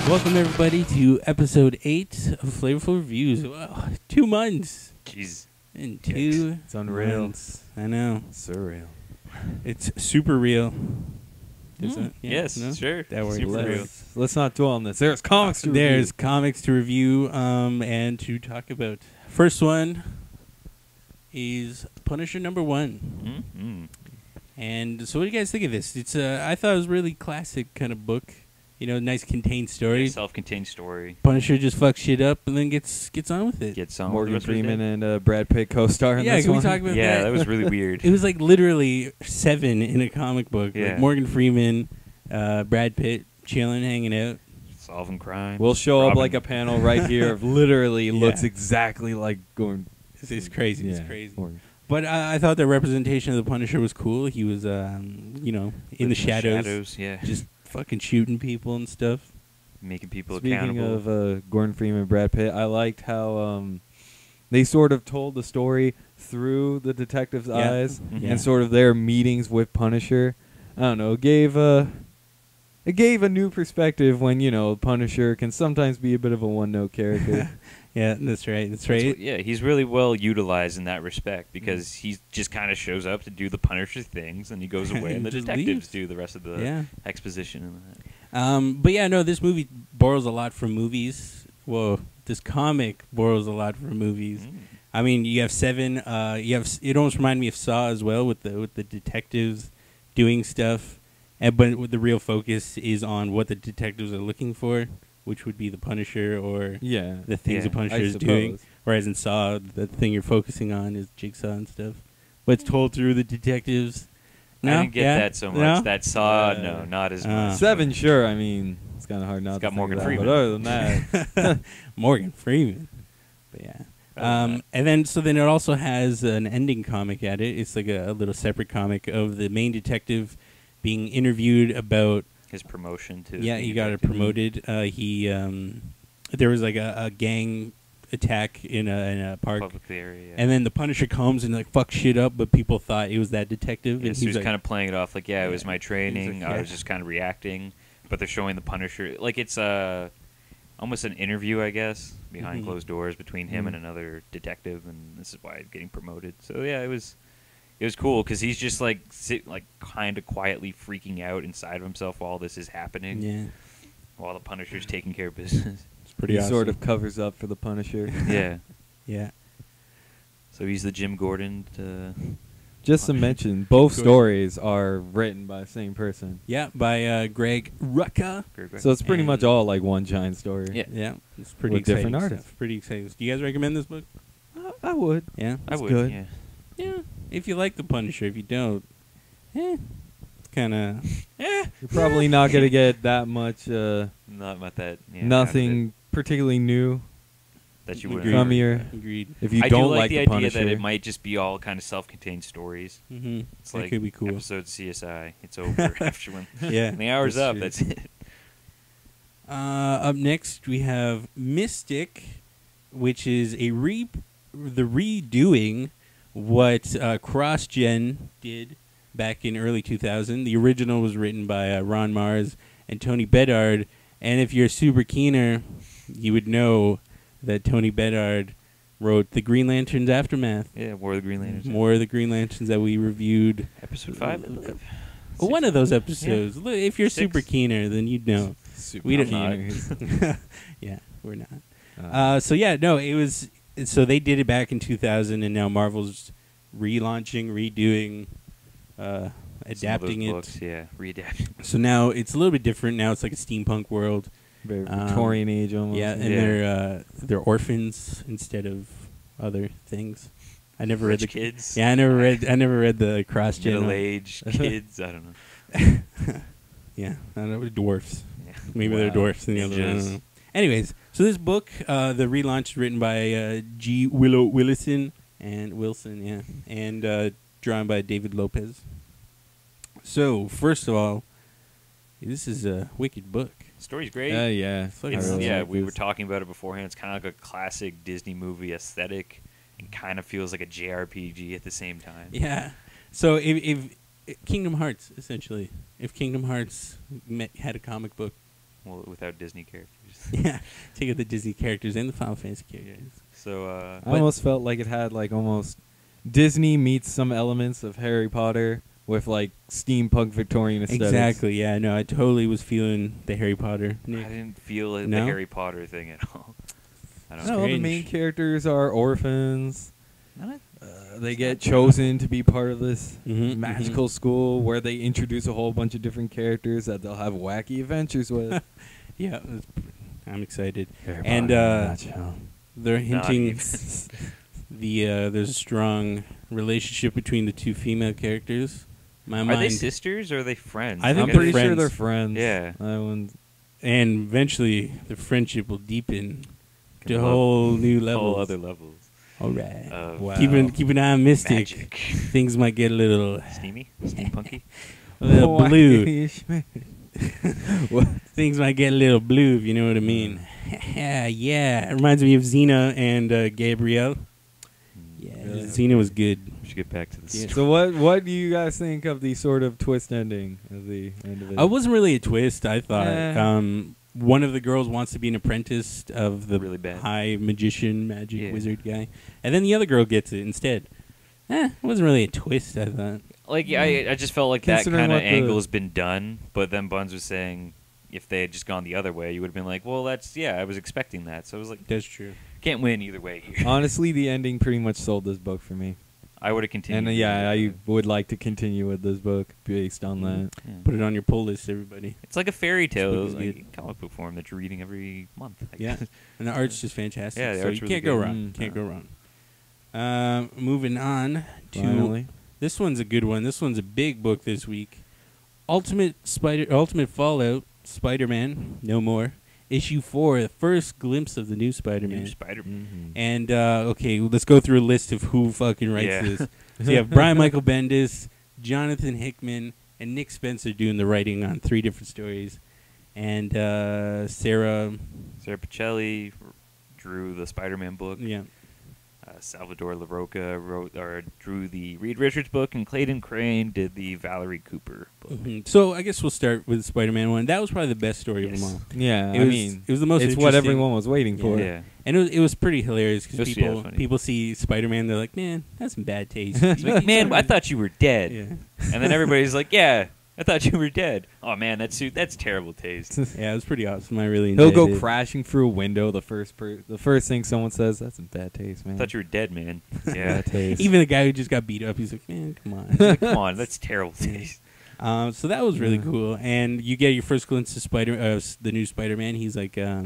Welcome everybody to episode 8 of Flavourful Reviews. Wow, 2 months. Jeez. In 2 It's unreal. months. I know. Surreal. It's super real. Is it? Yeah, Yes, no? sure. That word Super real. Let's not dwell on this. There's comics to review. There's comics to review and to talk about. First one is Punisher #1. Mm-hmm. And so what do you guys think of this? It's I thought it was a really classic kind of book. You know, nice contained story. Self-contained story. Punisher just fucks shit up and then gets on with it. Gets on Morgan with the rest of the Freeman day. and Brad Pitt co-star in Yeah, this can one. we talk about that? Yeah, that was really weird. It was like literally 7 in a comic book. Yeah. Like Morgan Freeman, Brad Pitt, chilling, hanging out. Solving crime. We'll show up Robin. like a panel right here of literally Yeah. looks exactly like Gordon. It's crazy. Yeah, It's crazy. Morgan. But I thought the representation of the Punisher was cool. He was, you know, in the shadows, Yeah. just fucking shooting people and stuff. Making people Speaking accountable. of Gordon Freeman and Brad Pitt, I liked how they sort of told the story through the detective's Yeah. eyes Yeah. and sort of their meetings with Punisher. I don't know, it gave a new perspective when, you know, Punisher can sometimes be a bit of a one-note character. Yeah, that's right. That's right. Yeah, he's really well utilized in that respect because he just kind of shows up to do the Punisher things and he goes away and the Just detectives leaves. do the rest of the Yeah. exposition and that. But yeah, no, this movie borrows a lot from movies. Whoa, this comic borrows a lot from movies. I mean, you have 7. It almost reminded me of Saw as well, with the detectives doing stuff, but with the real focus is on what the detectives are looking for, which would be the Punisher or Yeah. the things the Yeah, Punisher I is doing. suppose. Whereas in Saw, the thing you're focusing on is Jigsaw and stuff, but it's told through the detectives. No? I didn't get Yeah? that so much. No? That Saw, no, not as much. 7, sure. I mean, it's kind of hard not It's to got think Morgan of that, Freeman. But other than that, Morgan Freeman. But yeah. And then it also has an ending comic at it. It's like a little separate comic of the main detective being interviewed about. His promotion to. Yeah, he being got detective. promoted. There was like a gang attack in a park, Public area. Yeah. and then the Punisher comes and like fucks shit up, but people thought it was that detective. Yeah, and so he was like, kind of playing it off like, yeah, it was Yeah. my training. He's like, I yeah. was just kind of reacting. But they're showing the Punisher. Like, it's almost an interview, I guess, behind Mhm. closed doors between him Mhm. and another detective, and this is why he's getting promoted. So, yeah, it was cool, because he's just, like, kind of quietly freaking out inside of himself while this is happening, yeah, while the Punisher's taking care of business. it's pretty he awesome. sort of covers up for the Punisher. Yeah. Yeah. So he's the Jim Gordon Just to Punisher. mention, both Good. stories are written by the same person. Yeah, by Greg Rucka. So it's pretty much And- all like one giant story. Yeah. Yeah, it's pretty With exciting different stuff. artists. Pretty exciting. Do you guys recommend this book? I would. Yeah. I It's would, good. yeah. Yeah. If you like the Punisher, if you don't, it's kind of. Eh. You're probably not going to get that much, Not about that. Yeah, nothing particularly new. that you would Agreed. From your- Agreed. If you I don't do like the idea Punisher. that it might just be all kind of self-contained stories. Mm-hmm. It's That like could be cool. episode CSI. It's over after when Yeah. the hour's that's up. true. That's it. Up next, we have Mystic, which is the redoing what CrossGen did back in early 2000. The original was written by Ron Mars and Tony Bedard, and if you're a super keener, you would know that Tony Bedard wrote the Green Lantern's Aftermath. Yeah, War of the Green Lanterns. More of the Green Lanterns that we reviewed. Episode 5, I believe. One of those episodes. Look, if you're a 6. super keener, then you'd know. Super We don't- keeners. Yeah, we're not. So yeah, no, it was. So they did it back in 2000, and now Marvel's relaunching, redoing, adapting it. Books, yeah, readapting. So now it's a little bit different. Now it's like a steampunk world. Very Victorian age almost. Yeah, and Yeah. they're orphans instead of other things. I never read Rich the kids. Yeah, I never read the cross gen. Middle-aged kids. I don't know. Yeah, I don't know, dwarfs. Yeah. Maybe they're Wow. dwarfs in the other one. I don't Ninjas. know. Anyways, so this book, the relaunch, is written by G. Wilson, and drawn by David Lopez. So, first of all, this is a wicked book. Story's great. Yeah. fucking It's, I really yeah, like we this. were talking about it beforehand. It's kind of like a classic Disney movie aesthetic, and kind of feels like a JRPG at the same time. Yeah. So if Kingdom Hearts, essentially, if Kingdom Hearts had a comic book, Well, without Disney characters. yeah, take out the Disney characters and the Final Fantasy characters. So, I almost felt like it had like almost Disney meets some elements of Harry Potter with like steampunk Victorian aesthetics. Exactly. Yeah. No, I totally was feeling the Harry Potter. I Nick. didn't feel it, No? the Harry Potter thing at all. I don't know. No, the Strange. main characters are orphans. Not- They get chosen to be part of this Mhm, magical school where they introduce a whole bunch of different characters that they'll have wacky adventures with. Yeah, I'm excited. Harry And, Potter in a nutshell. They're Not hinting even. there's a strong relationship between the two female characters. My Are mind, they sisters or are they friends? I think I'm they're pretty sure friends. they're friends. Yeah. I wouldn't- and eventually the friendship will deepen to Can whole new Whole levels. other levels. All right. Wow. Keep an eye on Mystic. Magic. Things might get a little Steamy? Steampunky? blue. Schmidt. Things might get a little blue, if you know what I mean. Yeah. It reminds me of Xena and Gabrielle. Yeah, Really? Xena was good. We should get back to the Yeah. story. So what do you guys think of the sort of twist ending of the end of it? It wasn't really a twist, I thought. Eh. One of the girls wants to be an apprentice of the Really bad. high magician, magic Yeah. wizard guy. And then the other girl gets it instead. It wasn't really a twist, I thought. Like, yeah, I just felt like that Considering kind of what the- angle has been done, but then Buns was saying if they had just gone the other way, you would have been like, well, I was expecting that. So I was like, That's true. can't win either way here. Honestly, the ending pretty much sold this book for me. I would have continued. And I would like to continue with this book based on that. Yeah. Put it on your pull list, everybody. It's like a fairy tale, book is like good. comic book form that you're reading every month. I Yeah. guess. And the art's just fantastic. Yeah, the so art's you really can't go good. wrong. Mm. Can't go wrong. Moving on to Finally. this one's a good one. This one's a big book this week. Ultimate Fallout Spider-Man No More. Issue 4, the first glimpse of the new Spider-Man. New Spider-Man. And okay, let's go through a list of who fucking writes Yeah. this. So you have Brian Michael Bendis, Jonathan Hickman, and Nick Spencer doing the writing on 3 different stories. And Sarah, Sarah Pichelli drew the Spider-Man book. yeah, Salvador LaRocca drew the Reed Richards book, and Clayton Crane did the Valerie Cooper book. Mhm. So I guess we'll start with the Spider-Man one. That was probably the best story of Yes. them all. Yeah, It I was, mean, it was the most. it's what interesting- everyone was waiting for. Yeah. and it was pretty hilarious because It was, yeah, funny. people see Spider-Man, they're like, man, that's some bad taste. He's like, man, I thought you were dead. yeah, And then everybody's like, yeah, I thought you were dead. Oh, man, that's terrible taste. yeah, it was pretty awesome. I really He'll enjoyed go it. crashing through a window. The first thing someone says, "That's in bad taste, man." I thought you were dead, man. Yeah. Bad taste. Even the guy who just got beat up, he's like, man, come on. Like, come on, that's terrible taste. So that was really Yeah. cool, and you get your first glimpse of the new Spider-Man. He's like a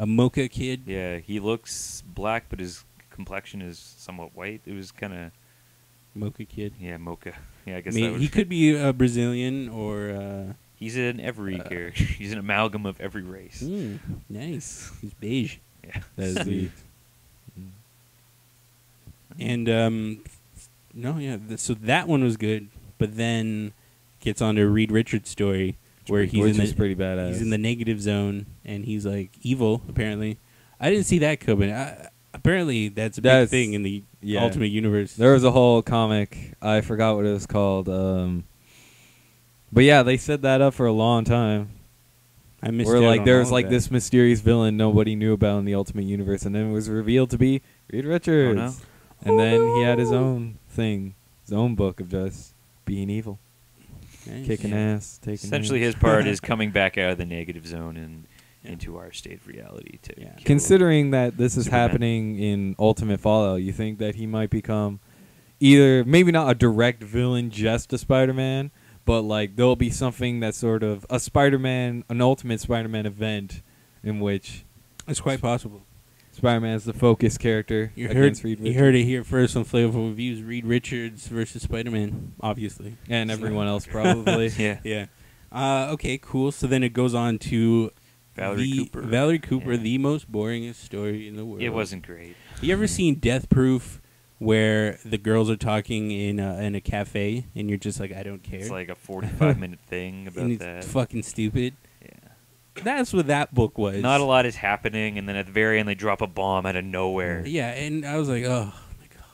mocha kid. Yeah, he looks black, but his complexion is somewhat white. It was kind of, Mocha kid. yeah, mocha. Yeah, I guess I mean, that would he could be a Brazilian or. He's in every character. He's an amalgam of every race. Nice. He's beige. Yeah. That is the And so that one was good, but then gets on to Reed Richards' story where which he's is pretty badass. he's in the negative zone and he's like evil. Apparently, I didn't see that coming. Apparently, that's a big That's- thing in the yeah. Ultimate Universe. There was a whole comic. I forgot what it was called. But yeah, they set that up for a long time. I missed Where out like on there all was of like that. this mysterious villain nobody knew about in the Ultimate Universe, and then it was revealed to be Reed Richards. no. And then he had his own thing, his own book of just being evil, Nice. kicking ass, taking. Essentially, names. his part is coming back out of the negative zone and into our state of reality to Yeah. kill- Considering that this is Superman. happening in Ultimate Fallout, you think that he might become either maybe not a direct villain, just a Spider-Man, but like there'll be something that's sort of a Spider-Man, an Ultimate Spider-Man event in which It's quite possible. Spider-Man's the focus character You against heard, Reed you Richards. heard it here first on Flavourful Reviews. Reed Richards versus Spider-Man, obviously. And everyone else probably. Yeah. Yeah. Okay, cool. So then it goes on to Valerie Cooper. Valerie Cooper, Yeah. the most boringest story in the world. It wasn't great. You ever seen Death Proof, where the girls are talking in a cafe, and you're just like, I don't care. It's like a 45-minute thing about and it's that. fucking stupid. Yeah. That's what that book was. Not a lot is happening, and then at the very end they drop a bomb out of nowhere. Yeah, and I was like, oh my god,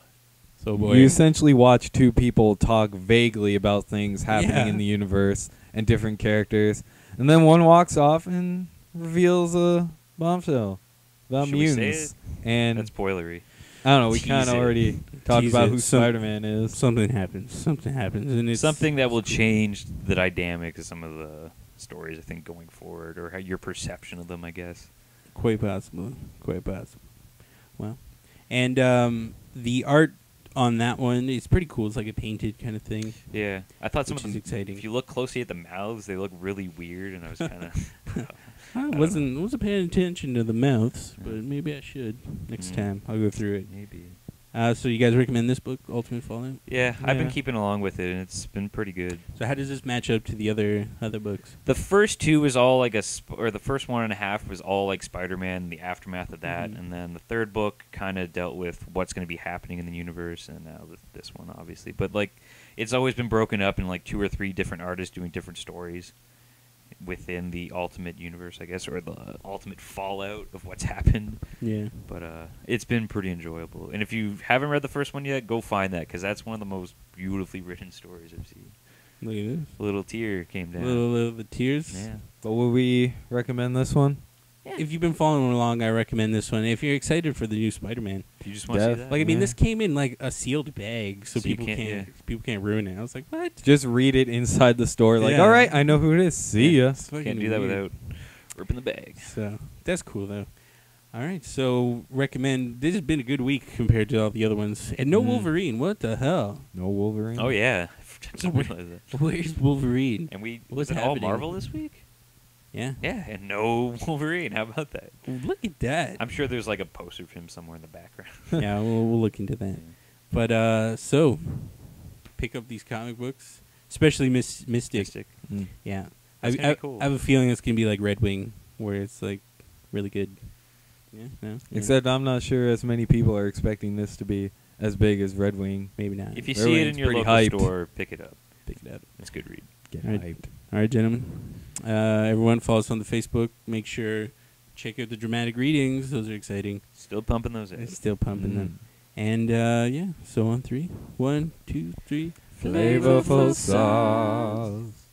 so You boring. essentially watch two people talk vaguely about things happening Yeah. in the universe and different characters, and then one walks off and reveals a bombshell about Should we say mutants. And That's spoilery. I don't know, we Tease kind of it. already talked Tease about it. who Spider-Man is. Something happens, and it's Something that will change the dynamic of some of the stories, I think, going forward, or how your perception of them, I guess. quite possible. Well, and the art on that one is pretty cool. It's like a painted kind of thing, Yeah, I thought some which of is them, exciting. if you look closely at the mouths, they look really weird, and I was kind of... I wasn't paying attention to the mouths, but maybe I should next Mm. time. I'll go through it. Maybe. So you guys recommend this book, Ultimate Fallout? Yeah, I've been Yeah. keeping along with it, and it's been pretty good. So how does this match up to the other books? The first two was all like or the first 1.5 was all like Spider-Man, the aftermath of that, Mhm. and then the third book kind of dealt with what's going to be happening in the universe, and now this one, obviously. But like, it's always been broken up in like 2 or 3 different artists doing different stories within the Ultimate Universe, I guess, or the Ultimate Fallout of what's happened. Yeah. But it's been pretty enjoyable. And if you haven't read the first one yet, go find that, because that's one of the most beautifully written stories I've seen. Look at this. A little tear came down. Little the tears. Yeah. But would we recommend this one? If you've been following along, I recommend this one. If you're excited for the new Spider-Man, Do you just want to see Def- that? like I mean, Yeah. this came in like a sealed bag, so So you people can't- people can't ruin it. I was like, what? Just read it inside the store. Like, Yeah. all right, I know who it is. See ya. It's fucking Can't do that weird. without ripping the bag. So that's cool though. All right, so recommend. This has been a good week compared to all the other ones, and no Mm. Wolverine. What the hell? No Wolverine. Oh yeah, I didn't realize that. Where's Wolverine? And we What's was it all happening? Marvel this week? Yeah. Yeah, and no Wolverine. How about that? Look at that. I'm sure there's like a poster of him somewhere in the background. Yeah, we'll look into that. But so pick up these comic books, especially Mystic. Mystic. Mm. Yeah, That's gonna be cool. I have a feeling it's gonna be like Red Wing, where it's like really good. Yeah, no, Except I'm not sure as many people are expecting this to be as big as Red Wing. maybe not. If you Red see it Wing's in your pretty local hyped. store, pick it up. pick it up. It's a good read. Get All right. hyped. All right, gentlemen. Everyone follow us on the Facebook. Make sure check out the dramatic readings. Those are exciting. Still pumping those It's eggs. still pumping Mm. them. And yeah, so on 3, 1, 2, 3. Flavorful sauce.